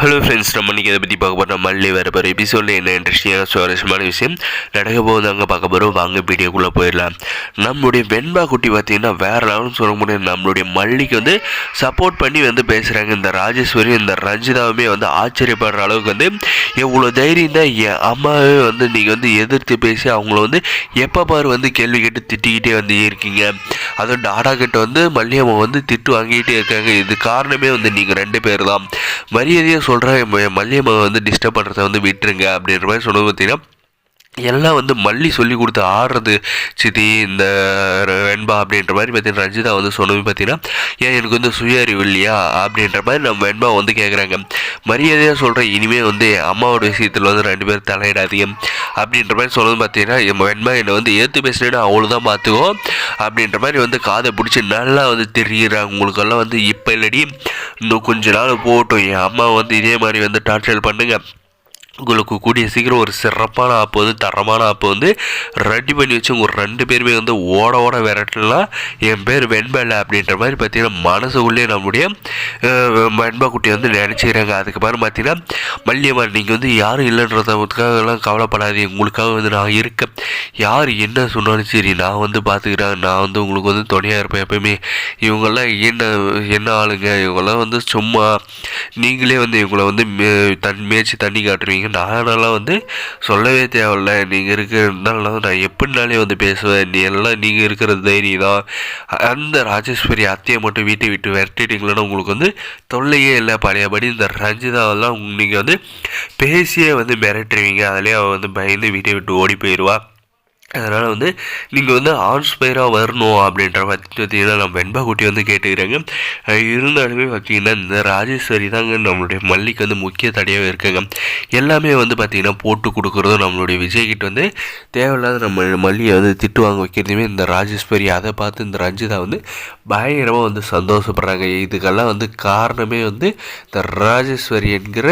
Hello friends, நம்ம இன்றைக்கி இதை பற்றி பார்க்க போகிறோம். மல்லி வர போகிற எபிசோடில் என்ன இன்ட்ரெஸ்டிங்கான சுவாரஸ்யமான விஷயம் நடக்க போகுது அங்கே பார்க்க போகிறோம். வாங்க வீடியோக்குள்ளே போயிடலாம். நம்மளுடைய வெண்பா குட்டி பார்த்திங்கன்னா வேறு லெவல்னு சொல்ல முடியாது. நம்மளுடைய மல்லிக்கு வந்து சப்போர்ட் பண்ணி வந்து பேசுகிறாங்க. இந்த ராஜேஸ்வரி இந்த ரஞ்சிதாவுமே வந்து ஆச்சரியப்படுற அளவுக்கு வந்து எவ்வளோ தைரியம் தான் என் அம்மாவே வந்து நீங்கள் வந்து எதிர்த்து பேசி அவங்கள வந்து எப்போ பாரு வந்து கேள்வி கேட்டு திட்டிக்கிட்டே வந்து இருக்கீங்க. அதுவும் டாடா கிட்ட வந்து மல்லியம்மா வந்து திட்டு வாங்கிக்கிட்டே இருக்காங்க. இது காரணமே வந்து நீங்கள் 2 பேர் தான். மரியாதையாக சொல்கிறேன், மல்லியம்மா வந்து டிஸ்டர்ப் பண்ணுறத வந்து விட்டுருங்க அப்படின்ற மாதிரி சொன்னது பார்த்தீங்கன்னா எல்லாம் வந்து மல்லி சொல்லி கொடுத்து ஆடுறது சித்தி இந்த வெண்பா அப்படின்ற மாதிரி பார்த்தீங்கன்னா ரஞ்சிதா வந்து சொன்னது பார்த்தீங்கன்னா ஏன் எனக்கு வந்து சுய அறிவு இல்லையா அப்படின்ற மாதிரி நம்ம வெண்பா வந்து கேட்குறாங்க. மரியாதையாக சொல்கிறேன், இனிமேல் வந்து அம்மாவோட விஷயத்தில் வந்து 2 பேர் தலையிடாதீங்க அப்படின்ற மாதிரி சொன்னது பார்த்தீங்கன்னா வெண்பா என்னை வந்து ஏற்று பேசுனேன்னா அவ்வளோதான் பார்த்துக்கோ அப்படின்ற மாதிரி வந்து காதை பிடிச்சி நல்லா வந்து தெரிகிறாங்க. உங்களுக்கெல்லாம் வந்து இப்போ இல்லடி, இன்னும் கொஞ்ச நாள் போகட்டும், என் அம்மா வந்து இதே மாதிரி வந்து டார்ச்சர் பண்ணுங்க, உங்களுக்கு கூடிய சீக்கிரம் ஒரு சிறப்பான ஆப்பு வந்து தரமான ஆப்பு வந்து ரெடி பண்ணி வச்சு உங்கள் 2 பேருமே வந்து ஓட விரட்டலாம். என் பேர் வெண்பா இல்லை அப்படின்ற மாதிரி பார்த்தீங்கன்னா மனசுக்குள்ளேயே நம்முடைய வெண்பா குட்டியை வந்து நினச்சிக்கிறாங்க. அதுக்கப்புறம் பார்த்தீங்கன்னா மல்லியம்மா நீங்கள் வந்து யாரும் இல்லைன்றதுக்காகலாம் கவலைப்படாதீங்க, உங்களுக்காக வந்து நான் இருக்கேன், யார் என்ன சொன்னாலும் சரி நான் வந்து பார்த்துக்கிறேன், நான் வந்து உங்களுக்கு வந்து துணையாக இருப்பேன் எப்பயுமே. இவங்கெல்லாம் என்ன ஆளுங்க, இவங்கெல்லாம் வந்து சும்மா நீங்களே வந்து இவங்களை வந்து மேய்ச்சி தண்ணி காட்டுறீங்க, நானெல்லாம் வந்து சொல்லவே தேவையில்ல, நீங்கள் இருக்கிறதுனால நான் எப்படினாலே வந்து பேசுவேன், நீங்கள் இருக்கிறது தைரியம் தான். அந்த ராஜேஸ்வரி அத்தையை மட்டும் வீட்டை விட்டு விரட்டிட்டீங்களன்னா உங்களுக்கு வந்து தொல்லையே இல்லை. பழையபடி இந்த ரஞ்சிதாவெல்லாம் நீங்கள் வந்து பேசியே வந்து மிரட்டுருவீங்க, அதிலே அவள் வந்து பயந்து வீட்டை விட்டு ஓடி போயிடுவா. அதனால் வந்து நீங்கள் வந்து ஆன்ஸ்பயராக வரணும் அப்படின்ற பார்த்தீங்கன்னா நம்ம வெண்பா குட்டி வந்து கேட்டுக்கிறாங்க. இருந்தாலுமே பார்த்தீங்கன்னா இந்த ராஜேஸ்வரி தாங்க நம்மளுடைய மல்லிக்கு வந்து முக்கிய தடையாக இருக்காங்க. எல்லாமே வந்து பார்த்திங்கன்னா போட்டு கொடுக்குறதும் நம்மளுடைய விஜய்கிட்ட வந்து தேவையில்லாத நம்ம மல்லியை வந்து திட்டு வாங்க வைக்கிறதுமே இந்த ராஜேஸ்வரி. அதை பார்த்து இந்த ரஞ்சிதா வந்து பயங்கரமாக வந்து சந்தோஷப்படுறாங்க. இதுக்கெல்லாம் வந்து காரணமே வந்து இந்த ராஜேஸ்வரி என்கிற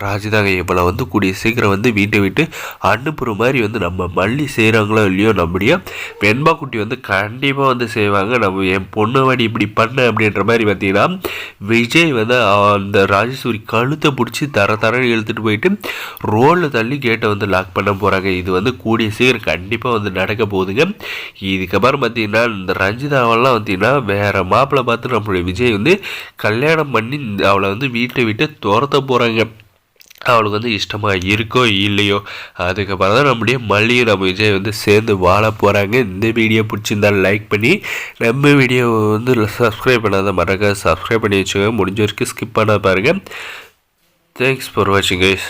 ராஜிதாங்க. இவளை வந்து கூடிய சீக்கிரம் வந்து வீட்டை விட்டு அனுப்புகிற மாதிரி வந்து நம்ம மல்லி செய்கிறாங்களோ இல்லையோ நம்முடைய வெண்பா குட்டி வந்து கண்டிப்பாக வந்து செய்வாங்க. நம்ம என் பொண்ணு வாடி இப்படி பண்ண அப்படின்ற மாதிரி பார்த்தீங்கன்னா விஜய் வந்து அந்த ராஜேஸ்வரி கழுத்தை பிடிச்சி தரன்னு இழுத்துட்டு போயிட்டு ரோலில் தள்ளி கேட்டை வந்து லாக் பண்ண போகிறாங்க. இது வந்து கூடிய சீக்கிரம் கண்டிப்பாக வந்து நடக்க போகுதுங்க. இதுக்கப்புறம் பார்த்தீங்கன்னா இந்த ரஞ்சிதாவெல்லாம் பார்த்தீங்கன்னா வேறு மாப்பிள்ளை பார்த்து நம்மளுடைய விஜய் வந்து கல்யாணம் பண்ணி அவளை வந்து வீட்டை விட்டு துரத்த போகிறாங்க. அவளுக்கு வந்து இஷ்டமாக இருக்கோ இல்லையோ, அதுக்கப்புறம் தான் நம்முடைய மல்லியை நம்ம விஜய் வந்து சேர்ந்து வாழ போகிறாங்க. இந்த வீடியோ பிடிச்சிருந்தாலும் லைக் பண்ணி நம்ம வீடியோ வந்து சப்ஸ்கிரைப் பண்ணாத மறக்க சப்ஸ்கிரைப் பண்ணி வச்சுக்கோங்க. முடிஞ்ச வரைக்கும் ஸ்கிப் பண்ண பாருங்கள். தேங்க்ஸ் ஃபார் வாட்சிங் கைஸ்.